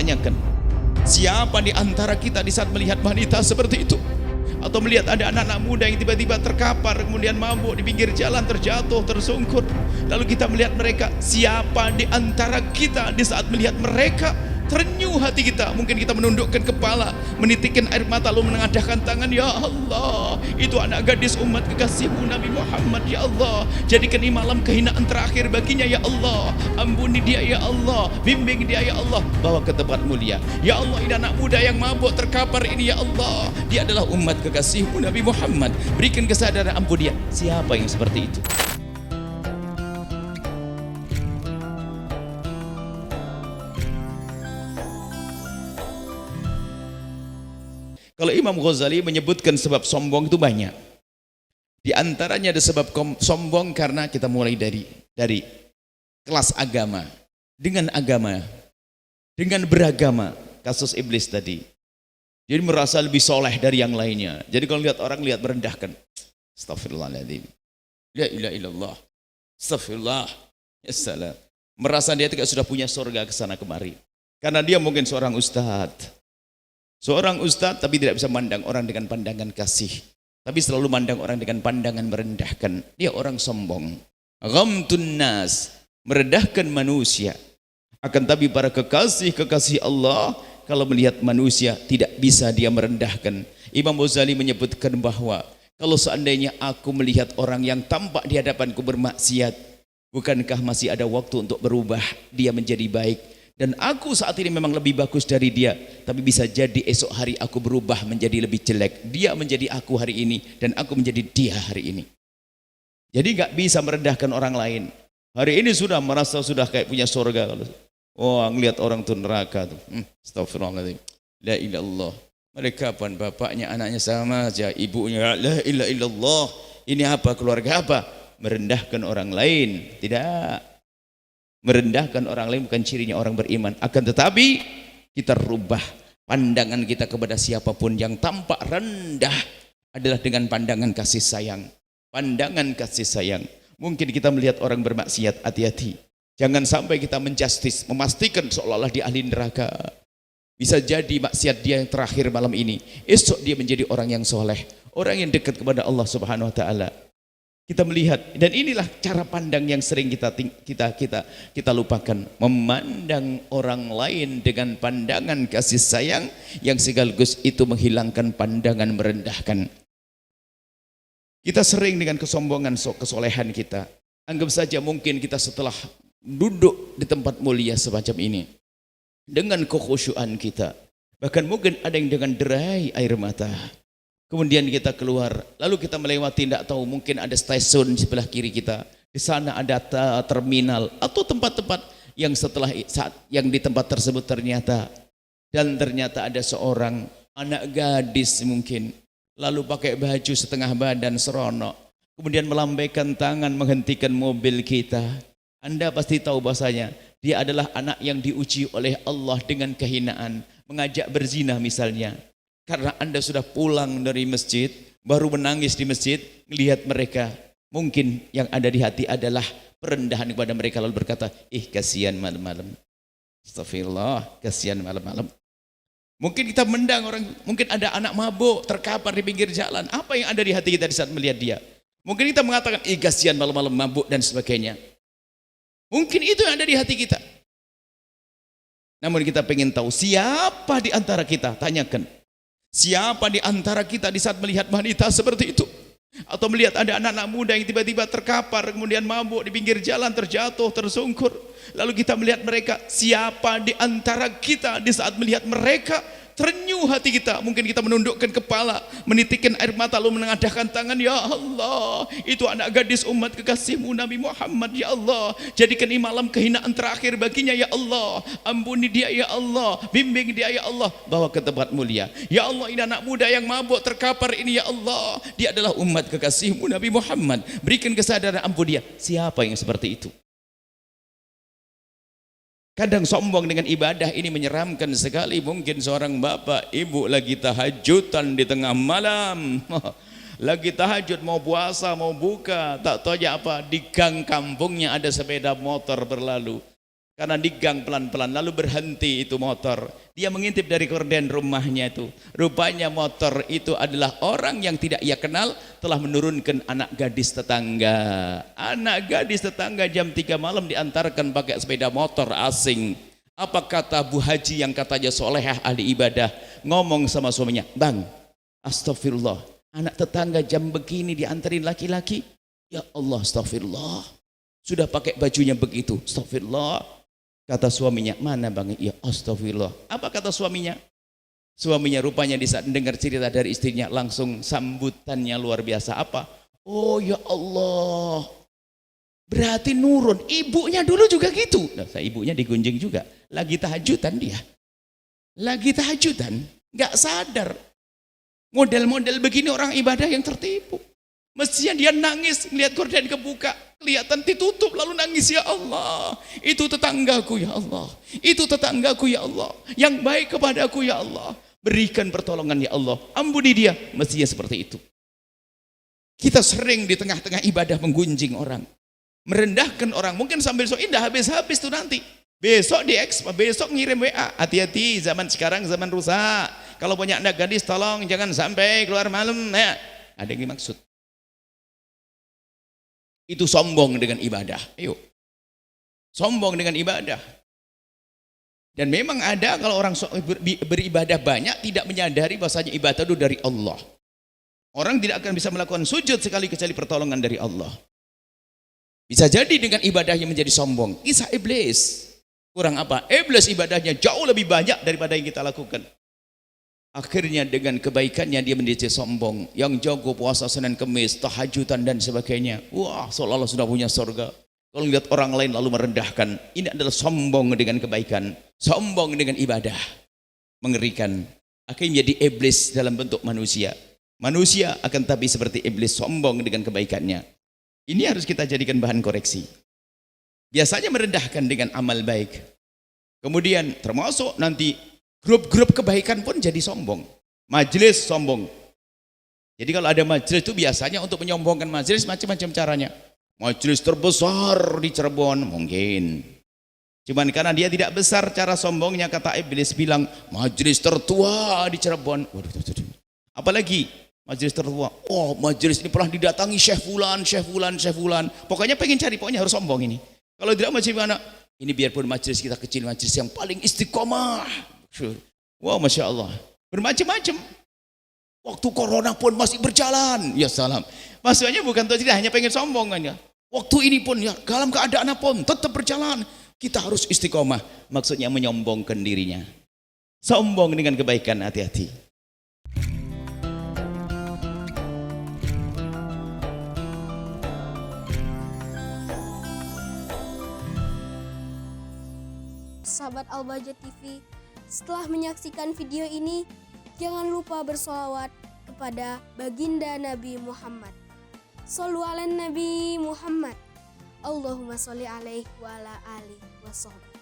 Tanyakan, siapa di antara kita di saat melihat wanita seperti itu? Atau melihat ada anak-anak muda yang tiba-tiba terkapar, kemudian mabuk di pinggir jalan, terjatuh, tersungkur. Lalu kita melihat mereka, siapa di antara kita di saat melihat mereka? Terenyuh hati kita, mungkin kita menundukkan kepala, menitikkan air mata, lalu menengadahkan tangan. Ya Allah, itu anak gadis umat kekasihmu Nabi Muhammad. Ya Allah, jadikan ini malam kehinaan terakhir baginya. Ya Allah, ampuni dia. Ya Allah, bimbing dia. Ya Allah, bawa ke tempat mulia. Ya Allah, ini anak muda yang mabuk terkapar ini. Ya Allah, dia adalah umat kekasihmu Nabi Muhammad. Berikan kesadaran, ampun dia. Siapa yang seperti itu? Kalau Imam Ghazali menyebutkan sebab sombong itu banyak. Di antaranya ada sebab sombong karena kita mulai dari kelas agama, dengan beragama, kasus iblis tadi. Jadi merasa lebih soleh dari yang lainnya. Jadi kalau lihat orang, lihat merendahkan. Astaghfirullahaladzim. La ilaha illallah. Astaghfirullah. Ya salam. Merasa dia tidak sudah punya surga ke sana kemari. Karena dia mungkin seorang ustadz. Seorang ustadz tapi tidak bisa memandang orang dengan pandangan kasih. Tapi selalu memandang orang dengan pandangan merendahkan. Dia orang sombong. Ghamtun nas, merendahkan manusia. Akan tapi para kekasih Allah, kalau melihat manusia tidak bisa dia merendahkan. Imam Ghazali menyebutkan bahwa kalau seandainya aku melihat orang yang tampak di hadapanku bermaksiat, bukankah masih ada waktu untuk berubah dia menjadi baik? Dan aku saat ini memang lebih bagus dari dia, tapi bisa jadi esok hari aku berubah menjadi lebih jelek. Dia menjadi aku hari ini dan aku menjadi dia hari ini. Jadi nggak bisa merendahkan orang lain. Hari ini sudah merasa sudah kayak punya surga. Oh, ngelihat orang tuh neraka tuh. Astagfirullahaladzim. La ilaha illallah. Mereka kapan bapaknya anaknya sama aja, ibunya la ilaha illallah. Ini apa, keluarga apa? Merendahkan orang lain. Tidak. Merendahkan orang lain bukan cirinya orang beriman. Akan tetapi kita rubah pandangan kita kepada siapapun yang tampak rendah adalah dengan pandangan kasih sayang. Pandangan kasih sayang. Mungkin kita melihat orang bermaksiat, hati-hati. Jangan sampai kita menjustis, memastikan seolah-olah dia ahli neraka. Bisa jadi maksiat dia yang terakhir malam ini. Esok dia menjadi orang yang soleh, orang yang dekat kepada Allah Subhanahu Wa Taala. Kita melihat, dan inilah cara pandang yang sering kita lupakan. Memandang orang lain dengan pandangan kasih sayang yang sekaligus itu menghilangkan pandangan merendahkan. Kita sering dengan kesombongan kesolehan kita. Anggap saja mungkin kita setelah duduk di tempat mulia semacam ini, dengan kekhusyuan kita, bahkan mungkin ada yang dengan derai air mata. Kemudian kita keluar, lalu kita melewati, tidak tahu, mungkin ada stasiun di sebelah kiri kita, di sana ada terminal atau tempat-tempat yang setelah saat yang di tempat tersebut ternyata ada seorang anak gadis mungkin, lalu pakai baju setengah badan seronok, kemudian melambaikan tangan menghentikan mobil kita. Anda pasti tahu bahasanya dia adalah anak yang diuji oleh Allah dengan kehinaan, mengajak berzina misalnya. Karena Anda sudah pulang dari masjid, baru menangis di masjid, melihat mereka, mungkin yang ada di hati adalah perendahan kepada mereka, lalu berkata, kasihan malam-malam. Astagfirullah, kasihan malam-malam. Mungkin kita mendang orang, mungkin ada anak mabuk terkapar di pinggir jalan. Apa yang ada di hati kita di saat melihat dia? Mungkin kita mengatakan, kasihan malam-malam mabuk dan sebagainya. Mungkin itu yang ada di hati kita. Namun kita pengen tahu siapa di antara kita, tanyakan. Siapa di antara kita di saat melihat wanita seperti itu? Atau melihat ada anak-anak muda yang tiba-tiba terkapar, kemudian mabuk di pinggir jalan, terjatuh, tersungkur. Lalu kita melihat mereka, siapa di antara kita di saat melihat mereka? Terenyuh hati kita, mungkin kita menundukkan kepala, menitikkan air mata, lalu menengadahkan tangan. Ya Allah, itu anak gadis umat kekasihmu Nabi Muhammad. Ya Allah, jadikan ini malam kehinaan terakhir baginya. Ya Allah, ampuni dia. Ya Allah, bimbing dia. Ya Allah, bawa ke tempat mulia. Ya Allah, ini anak muda yang mabuk terkapar ini. Ya Allah, dia adalah umat kekasihmu Nabi Muhammad. Berikan kesadaran, ampun dia. Siapa yang seperti itu? Kadang sombong dengan ibadah ini menyeramkan sekali. Mungkin seorang bapak, ibu lagi tahajudan di tengah malam, lagi tahajud, mau puasa, mau buka, tak tahu aja apa, di gang kampungnya ada sepeda motor berlalu. Karena digang pelan-pelan, lalu berhenti itu motor. Dia mengintip dari gorden rumahnya itu. Rupanya motor itu adalah orang yang tidak ia kenal telah menurunkan anak gadis tetangga. Anak gadis tetangga jam 3 malam diantarkan pakai sepeda motor asing. Apa kata Bu Haji yang katanya solehah ahli ibadah, ngomong sama suaminya, "Bang, astagfirullah, anak tetangga jam begini diantarin laki-laki. Ya Allah, astagfirullah. Sudah pakai bajunya begitu, astagfirullah." Kata suaminya, "Mana bang?" "Ya astagfirullah." Apa kata suaminya? Suaminya rupanya di saat dengar cerita dari istrinya langsung sambutannya luar biasa. Apa? "Oh ya Allah, berarti nurun." Ibunya dulu juga gitu. Nah, ibunya digunjing juga. Lagi tahajudan dia. Lagi tahajudan, nggak sadar. Model-model begini orang ibadah yang tertipu. Mestinya dia nangis melihat gorden kebuka, kelihatan ditutup lalu nangis, "Ya Allah, itu tetanggaku ya Allah, itu tetanggaku ya Allah, yang baik kepadaku ya Allah, berikan pertolongan ya Allah, ampuni dia." Mestinya seperti itu. Kita sering di tengah-tengah ibadah menggunjing orang, merendahkan orang, mungkin sambil so indah habis-habis tuh nanti. Besok besok ngirim WA, "Hati-hati, zaman sekarang zaman rusak. Kalau punya anak gadis tolong jangan sampai keluar malam." Ya, ada yang dimaksud. Itu sombong dengan ibadah. Ayo, sombong dengan ibadah. Dan memang ada kalau orang beribadah banyak tidak menyadari bahasanya ibadah itu dari Allah. Orang tidak akan bisa melakukan sujud sekali kecuali pertolongan dari Allah. Bisa jadi dengan ibadahnya menjadi sombong. Kisah iblis. Kurang apa? Iblis ibadahnya jauh lebih banyak daripada yang kita lakukan. Akhirnya dengan kebaikannya dia menjadi sombong. Yang jago puasa Senin Kemis, tahajudan dan sebagainya. Wah, seolah-olah sudah punya surga. Kalau lihat orang lain lalu merendahkan, ini adalah sombong dengan kebaikan, sombong dengan ibadah. Mengerikan. Akhirnya jadi iblis dalam bentuk manusia. Manusia akan tapi seperti iblis, sombong dengan kebaikannya. Ini harus kita jadikan bahan koreksi. Biasanya merendahkan dengan amal baik. Kemudian termasuk nanti grup-grup kebaikan pun jadi sombong. Majelis sombong. Jadi kalau ada majelis itu biasanya untuk menyombongkan majelis macam-macam caranya. Majelis terbesar di Cirebon mungkin. Cuman karena dia tidak besar cara sombongnya, kata iblis bilang majelis tertua di Cirebon. Waduh. Apalagi majelis tertua. Oh, majelis ini pernah didatangi Syekh Fulan, Syekh Fulan, Syekh Fulan. Pokoknya pengen cari, pokoknya harus sombong ini. Kalau tidak macam mana? Ini biarpun majelis kita kecil, majelis yang paling istiqomah. Wow, Masya Allah. Bermacam-macam. Waktu corona pun masih berjalan. Ya salam. Maksudnya bukan tidak hanya pengen sombong kan ya. Waktu ini pun ya dalam keadaan apapun tetap berjalan. Kita harus istiqomah. Maksudnya menyombongkan dirinya. Sombong dengan kebaikan, hati-hati. Sahabat Al-Bahjah TV, setelah menyaksikan video ini, jangan lupa bersolawat kepada baginda Nabi Muhammad. Shollu ala Nabi Muhammad. Allahumma sholli alaihi wa ala alihi wa sahbihi.